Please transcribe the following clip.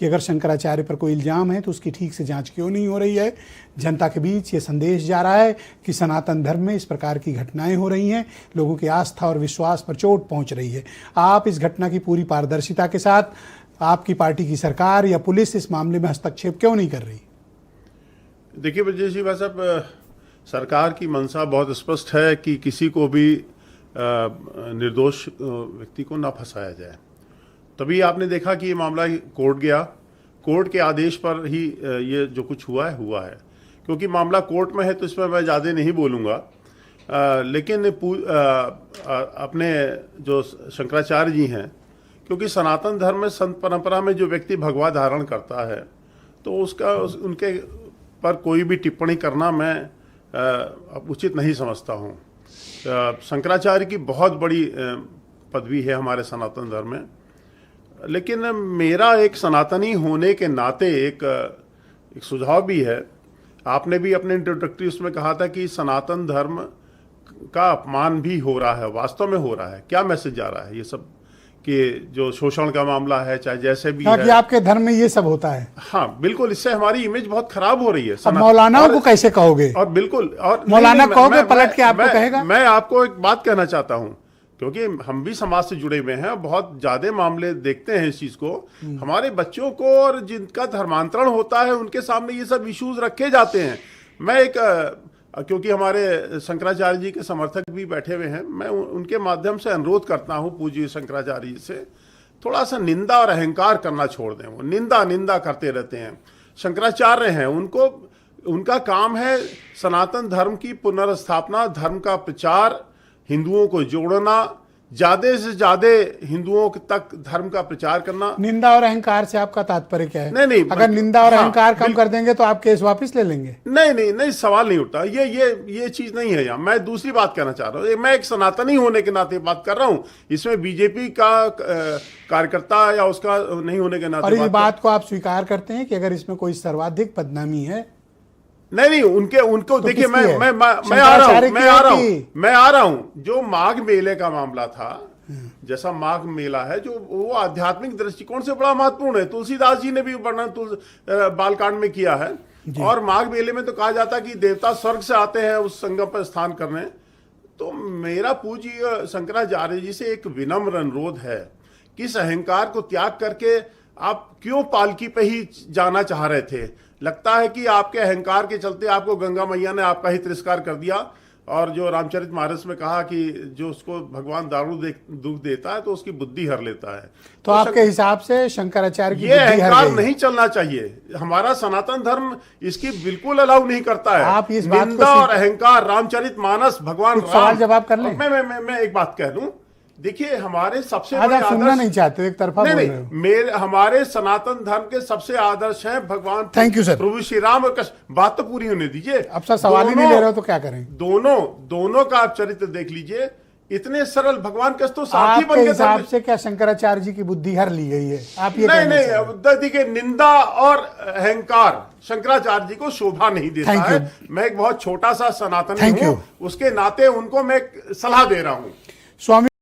कि अगर शंकराचार्य पर कोई इल्ज़ाम है तो उसकी ठीक से जांच क्यों नहीं हो रही है। जनता के बीच ये संदेश जा रहा है कि सनातन धर्म में इस प्रकार की घटनाएं हो रही हैं, लोगों की आस्था और विश्वास पर चोट पहुंच रही है। आप इस घटना की पूरी पारदर्शिता के साथ आपकी पार्टी की सरकार या पुलिस इस मामले में हस्तक्षेप क्यों नहीं कर रही? देखिए ब्रजेश जी, भाई साहब, सरकार की मंशा बहुत स्पष्ट है कि किसी को भी निर्दोष व्यक्ति को ना फंसाया जाए। तभी आपने देखा कि ये मामला कोर्ट गया, कोर्ट के आदेश पर ही ये जो कुछ हुआ है। क्योंकि मामला कोर्ट में है तो इसमें मैं ज़्यादा नहीं बोलूँगा, लेकिन अपने जो शंकराचार्य जी हैं, क्योंकि सनातन धर्म में संत परंपरा में जो व्यक्ति भगवा धारण करता है तो उनके पर कोई भी टिप्पणी करना मैं उचित नहीं समझता हूँ। शंकराचार्य की बहुत बड़ी पदवी है हमारे सनातन धर्म में, लेकिन मेरा एक सनातनी होने के नाते एक सुझाव भी है। आपने भी अपने इंट्रोडक्टरी उसमें कहा था कि सनातन धर्म का अपमान भी हो रहा है, वास्तव में हो रहा है। क्या मैसेज जा रहा है ये सब कि जो शोषण का मामला है, चाहे जैसे भी है, कि आपके धर्म में ये सब होता है। हाँ बिल्कुल, इससे हमारी इमेज बहुत खराब हो रही है। अब मौलाना को कैसे कहोगे? और बिल्कुल, और मौलाना कहोगे पलट के आपको कहेगा? मैं आपको एक बात कहना चाहता हूँ, क्योंकि हम भी समाज से जुड़े हुए हैं, बहुत ज्यादा मामले देखते हैं इस चीज को। हमारे बच्चों को और जिनका धर्मांतरण होता है उनके सामने ये सब इश्यूज रखे जाते हैं। मैं क्योंकि हमारे शंकराचार्य जी के समर्थक भी बैठे हुए हैं, मैं उनके माध्यम से अनुरोध करता हूं पूज्य शंकराचार्य जी से, थोड़ा सा निंदा और अहंकार करना छोड़ दें। वो निंदा करते रहते हैं। शंकराचार्य हैं, उनका काम है सनातन धर्म की पुनर्स्थापना, धर्म का प्रचार, हिंदुओं को जोड़ना, ज्यादा से ज्यादा हिंदुओं तक धर्म का प्रचार करना। निंदा और अहंकार से आपका तात्पर्य क्या है? नहीं, अगर निंदा और अहंकार कम कर देंगे तो आप केस वापस ले लेंगे? नहीं, सवाल नहीं उठता। ये चीज नहीं है। यहाँ मैं दूसरी बात कहना चाह रहा हूँ। मैं एक सनातनी होने के नाते बात कर रहा हूँ, इसमें बीजेपी का कार्यकर्ता या उसका नहीं होने के नाते। और इस बात को आप स्वीकार करते हैं कि अगर इसमें कोई सर्वाधिक बदनामी है? नहीं, उनको तो देखिए, मैं आ रहा हूं। जो माघ मेले का मामला था, जैसा माघ मेला है, जो वो आध्यात्मिक दृष्टिकोण से बड़ा महत्वपूर्ण है। तुलसीदास जी ने भी वर्णन बालकांड में किया है। और माघ मेले में तो कहा जाता है कि देवता स्वर्ग से आते हैं उस संगम पर स्नान करने। तो मेरा पूज्य शंकराचार्य जी से एक विनम्र अनुरोध है कि इस अहंकार को त्याग करके आप क्यों पालकी पे ही जाना चाह रहे थे? लगता है कि आपके अहंकार के चलते आपको गंगा मैया ने आपका ही तिरस्कार कर दिया। और जो रामचरितमानस में कहा कि जो उसको भगवान दारू दुख देता है तो उसकी बुद्धि हर लेता है। तो आपके हिसाब से शंकराचार्य की ये अहंकार नहीं चलना चाहिए। हमारा सनातन धर्म इसकी बिल्कुल अलाउ नहीं करता है। आप इस बात निंदा और अहंकार, रामचरितमानस, भगवान राम। सवाल जवाब कर लें? मैं एक बात कह दूं। देखिए, हमारे सबसे बड़े आदर्श सुनना नहीं चाहते, एक तरफा बोल रहे हो। हमारे सनातन धर्म के सबसे आदर्श हैं भगवान, थैंक यू सर, प्रभु श्री राम। बात तो पूरी होने दीजिए। अब सर सवाल ही नहीं ले रहे हो तो क्या करें? दोनों का आप चरित्र देख लीजिए। इतने सरल भगवान के तो साथी बन गए। हिसाब से क्या शंकराचार्य जी की बुद्धि हर ली गई है? आप ये नहीं, देखिए, निंदा और अहंकार शंकराचार्य जी को शोभा नहीं देता है। मैं एक बहुत छोटा सा सनातनी हूं, उसके नाते उनको मैं सलाह दे रहा हूं। स्वामी